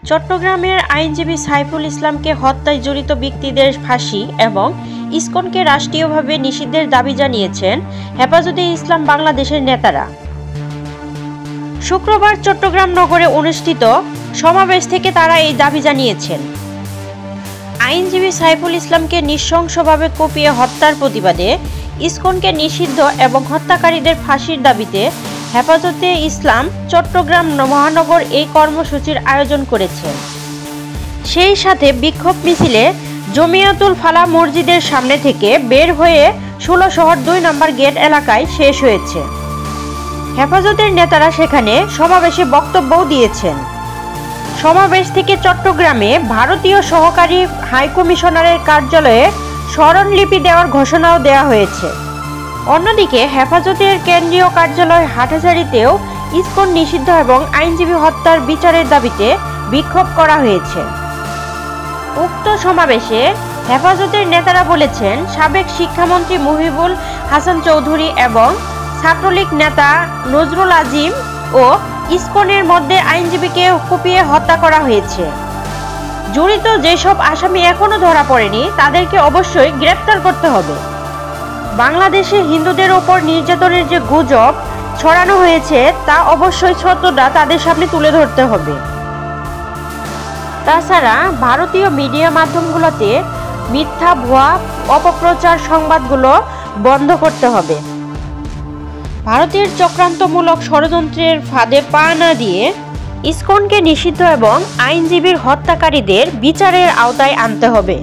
চট্টগ্রামের আইনজীবী সাইফুল ইসলামকে হত্যায় জড়িত ব্যক্তিদের ফাঁসি এবং ইসকনকে রাষ্ট্রীয়ভাবে নিষিদ্ধের দাবি জানিয়েছেন হেফাজতে ইসলাম বাংলাদেশের নেতারা। শুক্রবার চট্টগ্রাম নগরে অনুষ্ঠিত সমাবেশ থেকে তারা এই দাবি জানিয়েছেন। আইনজীবী সাইফুল ইসলামকে নৃশংসভাবে কুপিয়ে হত্যার প্রতিবাদে ইসকনকে নিষিদ্ধ এবং হত্যাকারীদের ফাঁসির দাবিতে হেফাজতে ইসলাম চট্টগ্রাম মহানগর এই কর্মসূচির আয়োজন করেছে। সেই সাথে বিক্ষোভ মিছিলে জমিয়াতুল ফালাহ মসজিদের সামনে থেকে বের হয়ে ১৬ শহর ২ নম্বর গেট এলাকায় শেষ হয়েছে। হেফাজতের নেতারা সেখানে সমাবেশে বক্তব্যও দিয়েছেন। সমাবেশ থেকে চট্টগ্রামে ভারতীয় সহকারী হাইকমিশনারের কার্যালয়ে স্মরণলিপি দেওয়ার ঘোষণাও দেওয়া হয়েছে। অন্যদিকে হেফাজতের কেন্দ্রীয় কার্যালয় হাটহাজারীতেও ইসকন নিষিদ্ধ এবং আইনজীবী হত্যার বিচারের দাবিতে বিক্ষোভ করা হয়েছে। উক্ত সমাবেশে হেফাজতের নেতারা বলেছেন, সাবেক শিক্ষামন্ত্রী মুহিবুল হাসান চৌধুরী এবং ছাত্রলীগ নেতা নজরুল আজিম ও ইসকনের মধ্যে আইনজীবীকে কুপিয়ে হত্যা করা হয়েছে। জড়িত যেসব আসামি এখনো ধরা পড়েনি তাদেরকে অবশ্যই গ্রেপ্তার করতে হবে। বাংলাদেশে হিন্দুদের ওপর নির্যাতনের যে গুজব ছড়ানো হয়েছে তা অবশ্যই সত্যটা তাদের সামনে তুলে ধরতে হবে। তাছাড়া ভারতীয় মিডিয়া মাধ্যমগুলোতে মিথ্যা ভুয়া অপপ্রচার সংবাদগুলো বন্ধ করতে হবে। ভারতের চক্রান্তমূলক ষড়যন্ত্রের ফাঁদে পা না দিয়ে ইসকনকে নিষিদ্ধ এবং আইনজীবীর হত্যাকারীদের বিচারের আওতায় আনতে হবে।